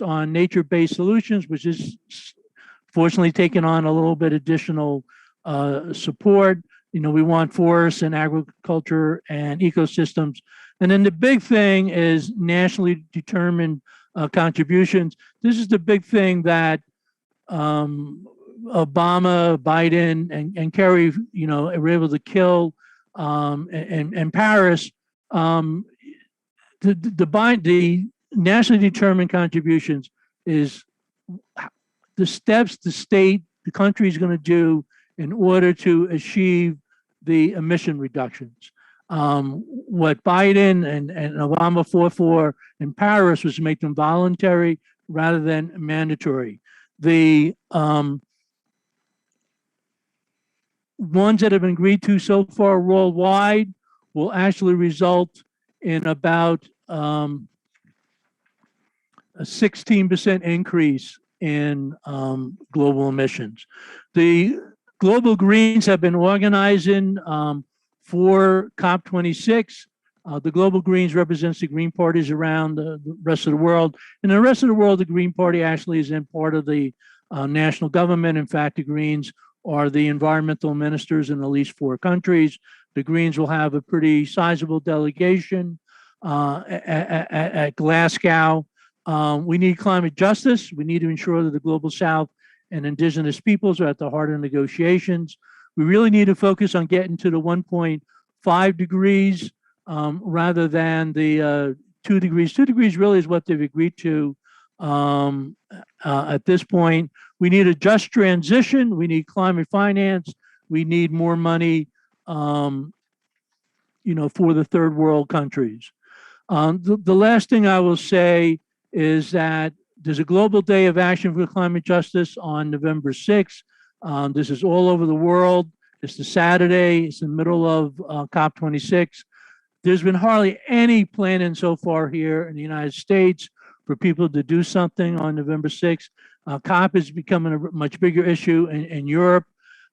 on nature-based solutions, which is fortunately taken on a little bit additional support. We want forests and agriculture and ecosystems. And then the big thing is nationally determined contributions. This is the big thing that Obama, Biden, and Kerry, were able to kill in Paris. The nationally determined contributions is the steps the country is going to do in order to achieve the emission reductions. What Biden and Obama fought for in Paris was to make them voluntary rather than mandatory. The ones that have been agreed to so far worldwide will actually result in about a 16% increase in global emissions. The global Greens have been organizing for COP26. The global Greens represents the Green parties around the rest of the world. In the rest of the world, the Green Party actually is in part of the national government. In fact, the Greens are the environmental ministers in at least 4 countries. The Greens will have a pretty sizable delegation at Glasgow. We need climate justice. We need to ensure that the global South and indigenous peoples are at the heart of negotiations. We really need to focus on getting to the 1.5 degrees rather than the 2 degrees. 2 degrees really is what they've agreed to at this point. We need a just transition. We need climate finance. We need more money, for the third world countries. The last thing I will say is that there's a global day of action for climate justice on November 6th. This is all over the world. It's the Saturday. It's in the middle of COP26. There's been hardly any planning so far here in the United States for people to do something on November 6th. COP is becoming a much bigger issue in Europe.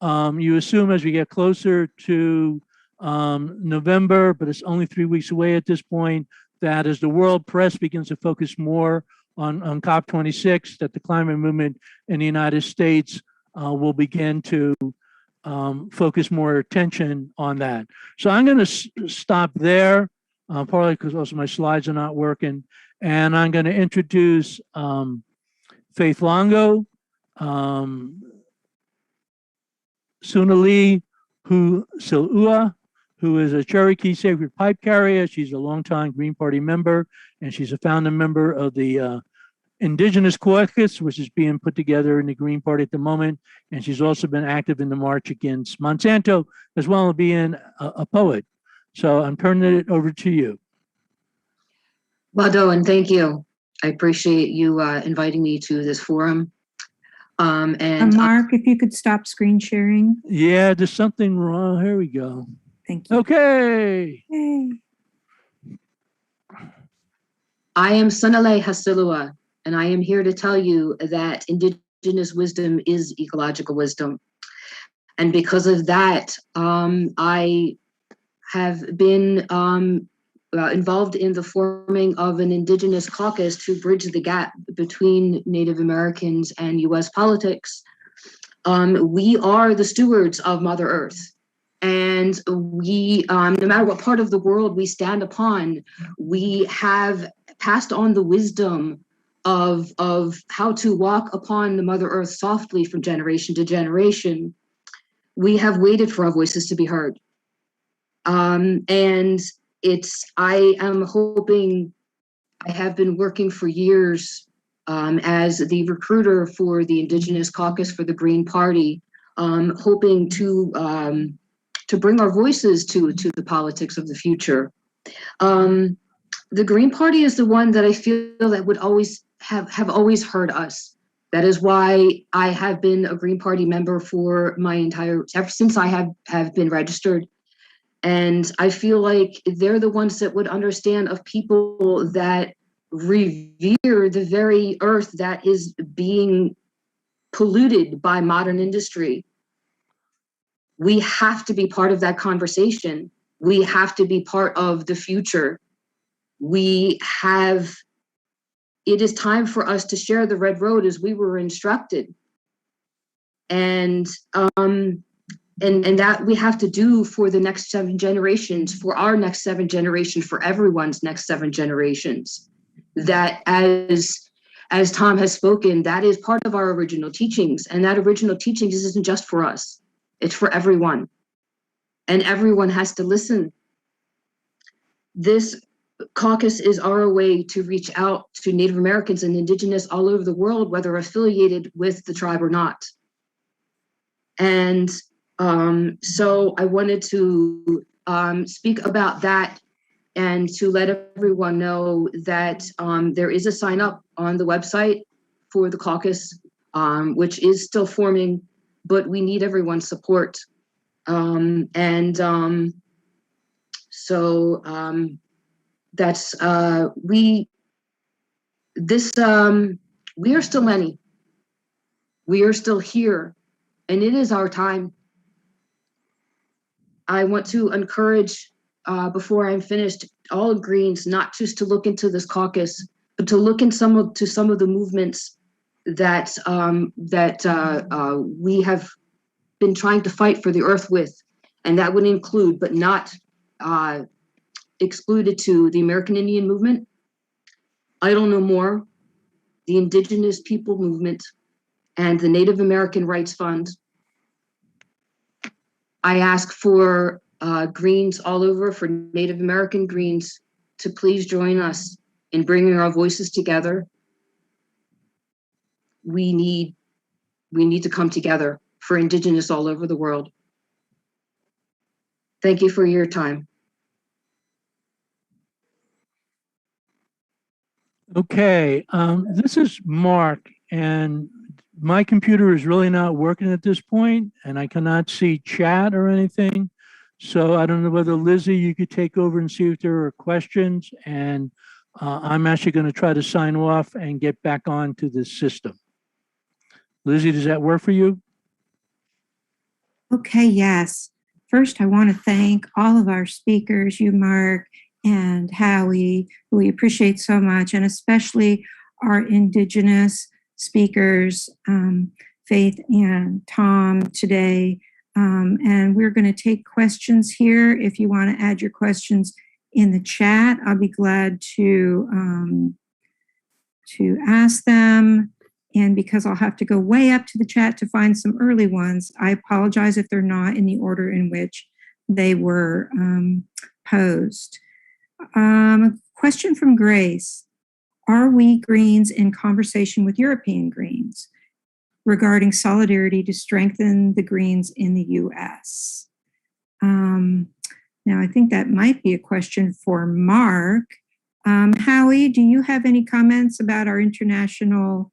You assume as we get closer to November, but it's only 3 weeks away at this point, that as the world press begins to focus more on COP26, that the climate movement in the United States will begin to focus more attention on that. So I'm going to stop there, partly because also my slides are not working. And I'm going to introduce Faith Longo, Sunali Silua, who is a Cherokee Sacred Pipe Carrier. She's a longtime Green Party member, and she's a founding member of the Indigenous Caucus, which is being put together in the Green Party at the moment. And she's also been active in the march against Monsanto, as well as being a poet. So I'm turning it over to you. Well, and thank you. I appreciate you inviting me to this forum. And Mark, if you could stop screen sharing. Yeah, there's something wrong. Here we go. Thank you. Okay. Hey. I am Sunale Hasilua, and I am here to tell you that Indigenous wisdom is ecological wisdom. And because of that, I have been involved in the forming of an Indigenous Caucus to bridge the gap between Native Americans and US politics. We are the stewards of Mother Earth. And we, no matter what part of the world we stand upon, we have passed on the wisdom of how to walk upon the Mother Earth softly from generation to generation. We have waited for our voices to be heard. And I am hoping, I have been working for years as the recruiter for the Indigenous Caucus for the Green Party, hoping to bring our voices to the politics of the future. The Green Party is the one that I feel that would always have always heard us. That is why I have been a Green Party member for ever since I have been registered. And I feel like they're the ones that would understand of people that revere the very earth that is being polluted by modern industry. We have to be part of that conversation. We have to be part of the future. We have it is time for us to share the red road as we were instructed. And that we have to do for the next 7 generations, for our next 7 generations, for everyone's next 7 generations. That as Tom has spoken, that is part of our original teachings. And that original teachings isn't just for us, it's for everyone. And everyone has to listen. This caucus is our way to reach out to Native Americans and Indigenous all over the world, whether affiliated with the tribe or not. And so I wanted to speak about that and to let everyone know that there is a sign up on the website for the caucus, which is still forming, but we need everyone's support. That's we are still many. We are still here, and it is our time. I want to encourage, before I'm finished, all Greens not just to look into this caucus, but to look in some of the movements that we have been trying to fight for the earth with, and that would include, but not excluded to, the American Indian movement, Idle No More, the Indigenous People Movement, and the Native American Rights Fund. I ask for Greens all over, for Native American Greens, to please join us in bringing our voices together. We need to come together for Indigenous all over the world. Thank you for your time. Okay, this is Mark, and my computer is really not working at this point, and I cannot see chat or anything. So I don't know whether, Lizzie, you could take over and see if there are questions, and I'm actually going to try to sign off and get back onto the system. Lizzie, does that work for you? Okay, yes. First, I want to thank all of our speakers, you, Mark, and Howie, who we appreciate so much, and especially our Indigenous speakers, Faith and Tom, today. And we're going to take questions here. If you want to add your questions in the chat, I'll be glad to ask them. And because I'll have to go way up to the chat to find some early ones, I apologize if they're not in the order in which they were posed. Question from Grace. Are we Greens in conversation with European Greens regarding solidarity to strengthen the Greens in the US? Now, I think that might be a question for Mark. Howie, do you have any comments about our international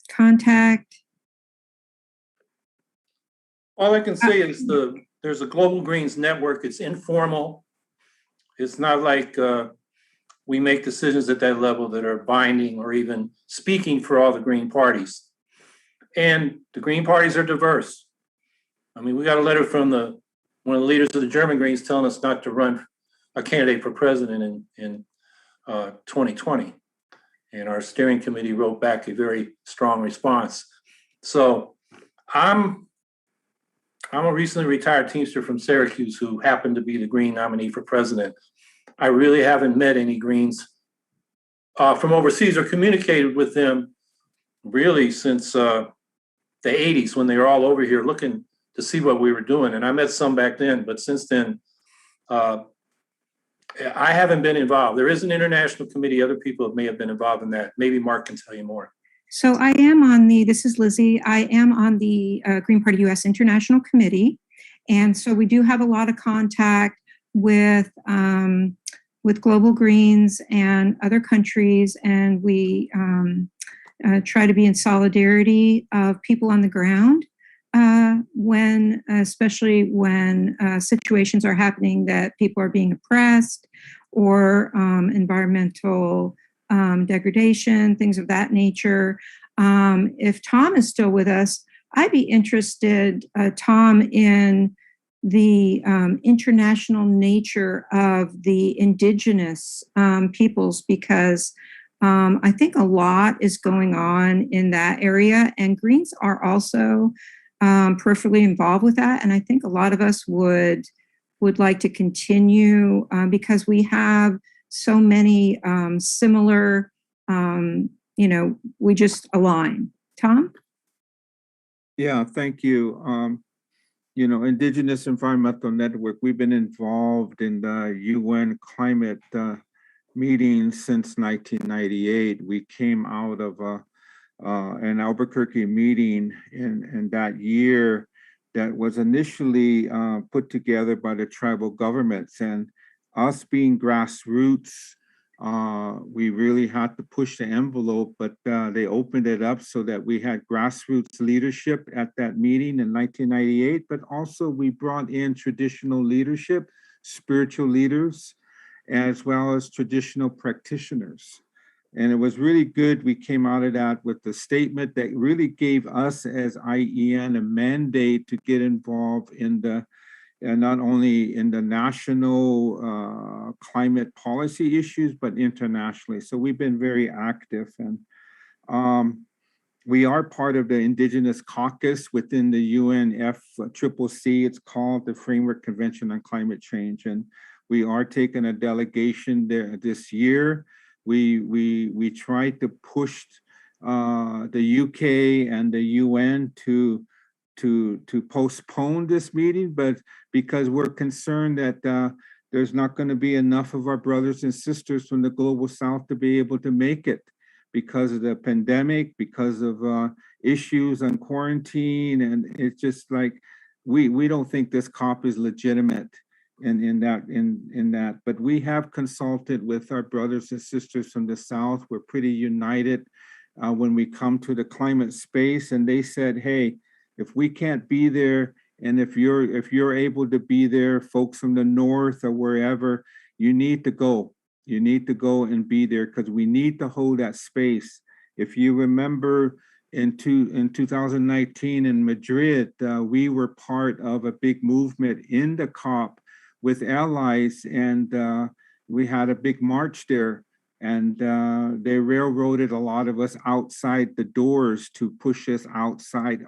contact? All I can say is there's a Global Greens network. It's informal. It's not like we make decisions at that level that are binding or even speaking for all the Green parties. And the Green parties are diverse. I mean, we got a letter from one of the leaders of the German Greens telling us not to run a candidate for president in 2020. And our steering committee wrote back a very strong response. So I'm a recently retired Teamster from Syracuse who happened to be the Green nominee for president. I really haven't met any Greens from overseas or communicated with them really since the 80s, when they were all over here looking to see what we were doing. And I met some back then, but since then, I haven't been involved. There is an international committee. Other people may have been involved in that. Maybe Mark can tell you more. So I am on this is Lizzie, I am on the Green Party US International Committee. And so we do have a lot of contact with Global Greens and other countries. And we try to be in solidarity of people on the ground especially when situations are happening that people are being oppressed or environmental degradation, things of that nature. If Tom is still with us, I'd be interested, Tom, in international nature of the indigenous peoples, because I think a lot is going on in that area, and Greens are also peripherally involved with that. And I think a lot of us would like to continue because we have so many similar, we just align. Tom? Yeah, thank you. Indigenous Environmental Network, we've been involved in the UN climate meetings since 1998. We came out of an Albuquerque meeting in that year that was initially put together by the tribal governments, and us being grassroots, we really had to push the envelope, but they opened it up so that we had grassroots leadership at that meeting in 1998, but also we brought in traditional leadership, spiritual leaders, as well as traditional practitioners. And it was really good. We came out of that with the statement that really gave us as IEN a mandate to get involved in the, and not only in the national climate policy issues, but internationally. So we've been very active, and we are part of the Indigenous Caucus within the UNFCCC. It's called the Framework Convention on Climate Change, and we are taking a delegation there this year. We tried to push the UK and the UN to postpone this meeting, but because we're concerned that there's not going to be enough of our brothers and sisters from the global south to be able to make it because of the pandemic, because of issues on quarantine, and it's just like we don't think this COP is legitimate in that. But we have consulted with our brothers and sisters from the south. We're pretty united when we come to the climate space, and they said, hey, if we can't be there, and if you're able to be there, folks from the north or wherever, you need to go. You need to go and be there because we need to hold that space. If you remember in 2019 in Madrid, we were part of a big movement in the COP with allies, and we had a big march there. And they railroaded a lot of us outside the doors to push us outside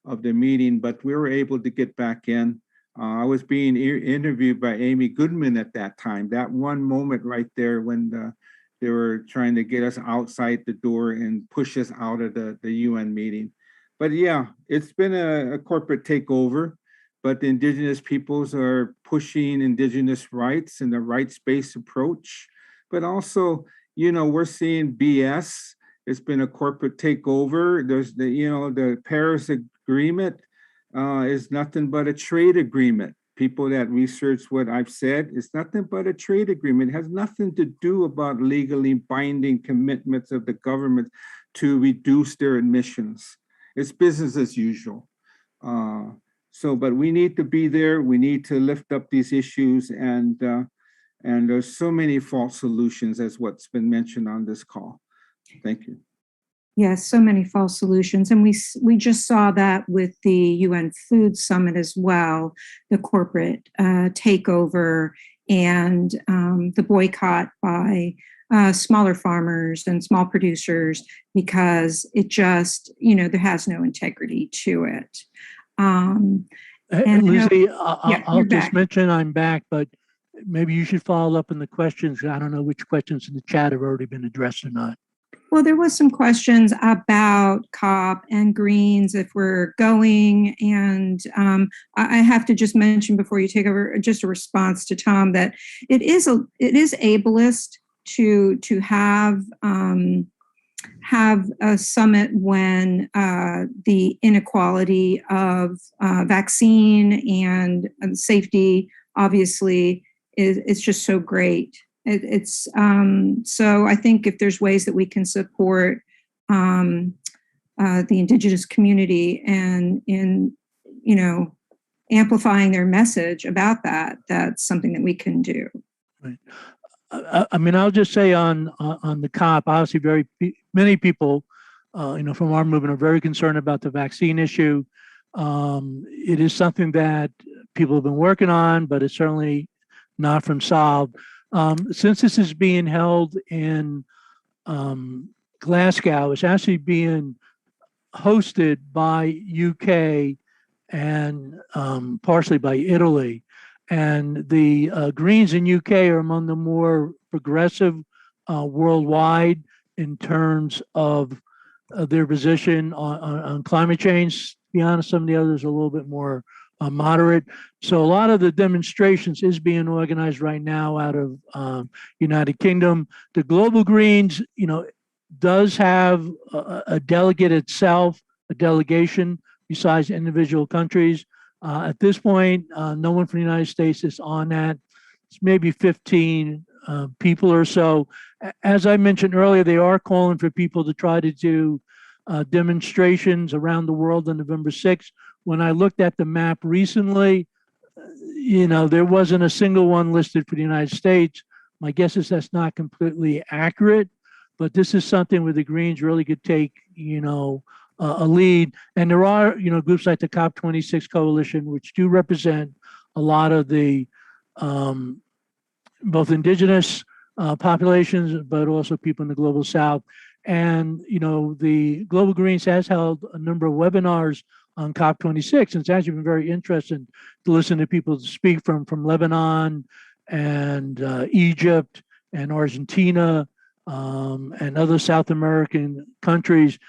of the meeting, but we were able to get back in. I was being interviewed by Amy Goodman at that time. That one moment right there when they were trying to get us outside the door and push us out of the UN meeting. But yeah, it's been a corporate takeover, but the indigenous peoples are pushing indigenous rights and the rights-based approach. But also, we're seeing BS. It's been a corporate takeover. There's the Paris Agreement is nothing but a trade agreement. People that research what I've said, it's nothing but a trade agreement. It has nothing to do about legally binding commitments of the government to reduce their emissions. It's business as usual. But we need to be there. We need to lift up these issues, and there's so many false solutions as what's been mentioned on this call. Thank you. Yes, so many false solutions. And we just saw that with the UN Food Summit as well, the corporate takeover and the boycott by smaller farmers and small producers, because it just, there has no integrity to it. Lizzie, yeah, I'll just back. mention I'm back, but maybe you should follow up in the questions. I don't know which questions in the chat have already been addressed or not. Well, there was some questions about COP and Greens, if we're going. And I have to just mention before you take over, just a response to Tom, that it is ableist to have a summit when the inequality of vaccine and safety obviously is just so great. So I think if there's ways that we can support the indigenous community and in amplifying their message about that, that's something that we can do. Right. I mean, I'll just say on the COP, obviously many people, from our movement are very concerned about the vaccine issue. It is something that people have been working on, but it's certainly not from solved. Since this is being held in Glasgow, it's actually being hosted by UK and partially by Italy. And the Greens in UK are among the more progressive worldwide in terms of their position on climate change. To be honest, some of the others are a little bit more moderate. So a lot of the demonstrations is being organized right now out of United Kingdom. The Global Greens, does have a delegate itself, a delegation besides individual countries. At this point, no one from the United States is on that. It's maybe 15 people or so. As I mentioned earlier, they are calling for people to try to do demonstrations around the world on November 6th. When I looked at the map recently, there wasn't a single one listed for the United States. My guess is that's not completely accurate, but this is something where the Greens really could take, a lead. And there are, groups like the COP26 Coalition, which do represent a lot of the both indigenous populations, but also people in the global South. And, the Global Greens has held a number of webinars on COP26. And it's actually been very interesting to listen to people speak from Lebanon and Egypt and Argentina and other South American countries.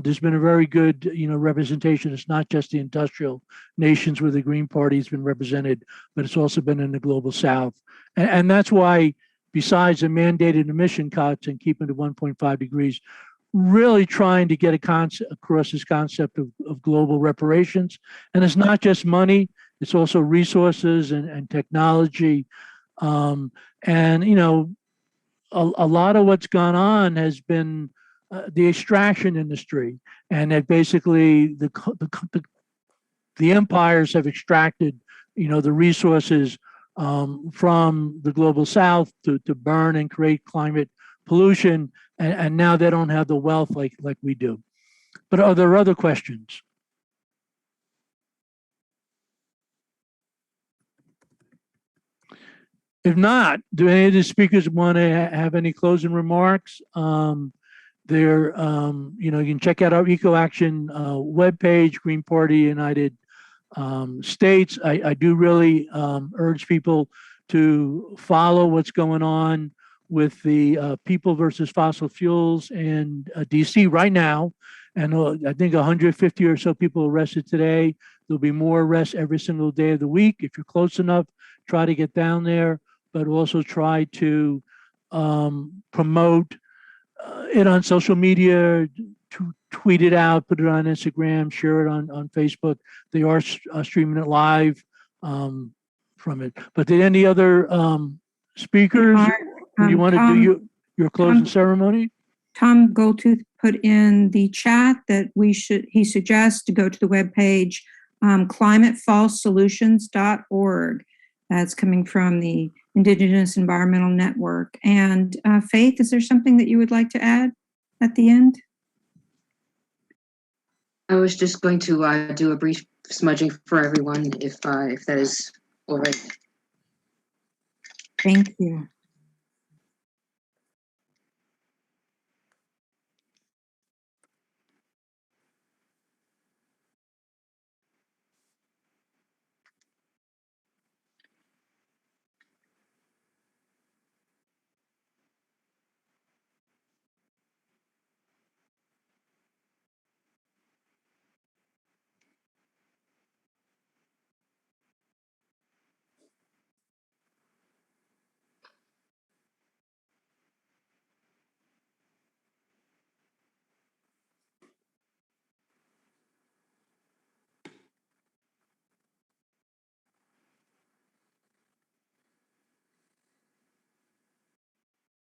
There's been a very good, representation. It's not just the industrial nations where the Green Party has been represented, but it's also been in the global South. And that's why, besides the mandated emission cuts and keeping to 1.5 degrees, really trying to get across this concept of global reparations. And it's not just money, it's also resources and technology. A lot of what's gone on has been the extraction industry, and that basically the empires have extracted, the resources from the global South to burn and create climate pollution, and now they don't have the wealth like we do. But are there other questions? If not, do any of the speakers want to have any closing remarks? You can check out our EcoAction webpage, Green Party United States. I do really urge people to follow what's going on with the People versus Fossil Fuels in DC right now. And I think 150 or so people arrested today. There'll be more arrests every single day of the week. If you're close enough, try to get down there, but also try to promote it on social media, to tweet it out, put it on Instagram, share it on Facebook. They are streaming it live from it. But did any other speakers, you want to do your closing ceremony? Tom Goldtooth put in the chat that he suggests to go to the webpage climatefallsolutions.org. That's coming from the Indigenous Environmental Network. And Faith, is there something that you would like to add at the end? I was just going to do a brief smudging for everyone, if that is all right. Thank you.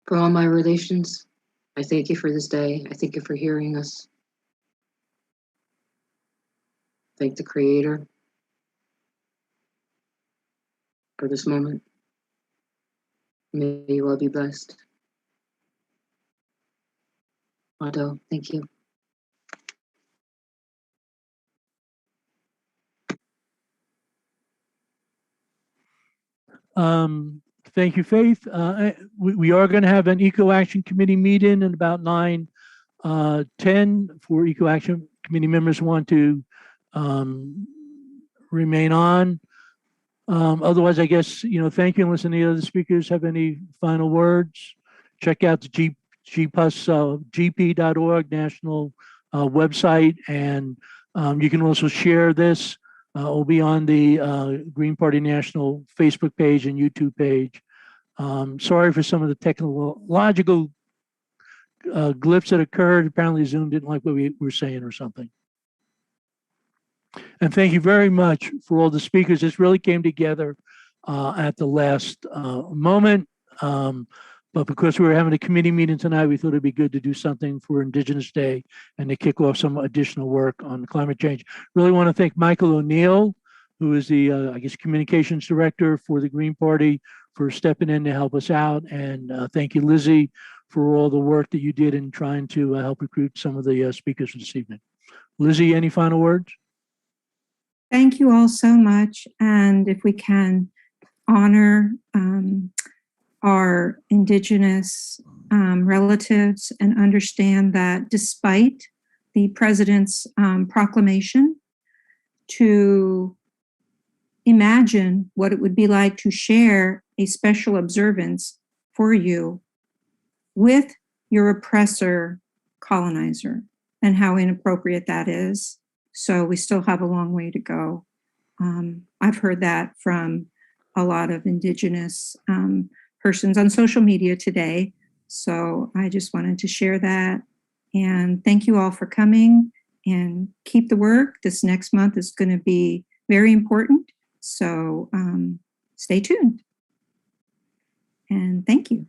For all my relations, I thank you for this day. I thank you for hearing us. Thank the Creator for this moment. May you all be blessed. Mado, thank you. Thank you, Faith. We are going to have an EcoAction Committee meeting at about 9:10 for EcoAction Committee members who want to remain on. Otherwise, I guess, thank you. Unless any other speakers have any final words, check out the gp.org national website, and you can also share this. It'll be on the Green Party National Facebook page and YouTube page. Sorry for some of the technological glitches that occurred. Apparently Zoom didn't like what we were saying or something. And thank you very much for all the speakers. This really came together at the last moment. But because we were having a committee meeting tonight, we thought it'd be good to do something for Indigenous Day and to kick off some additional work on climate change. Really want to thank Michael O'Neill, who is the, communications director for the Green Party, for stepping in to help us out. And thank you, Lizzie, for all the work that you did in trying to help recruit some of the speakers this evening. Lizzie, any final words? Thank you all so much. And if we can honor our Indigenous relatives and understand that despite the president's proclamation to imagine what it would be like to share a special observance for you with your oppressor colonizer and how inappropriate that is. So we still have a long way to go. I've heard that from a lot of Indigenous persons on social media today. So I just wanted to share that. And thank you all for coming, and keep the work. This next month is going to be very important. So stay tuned. And thank you.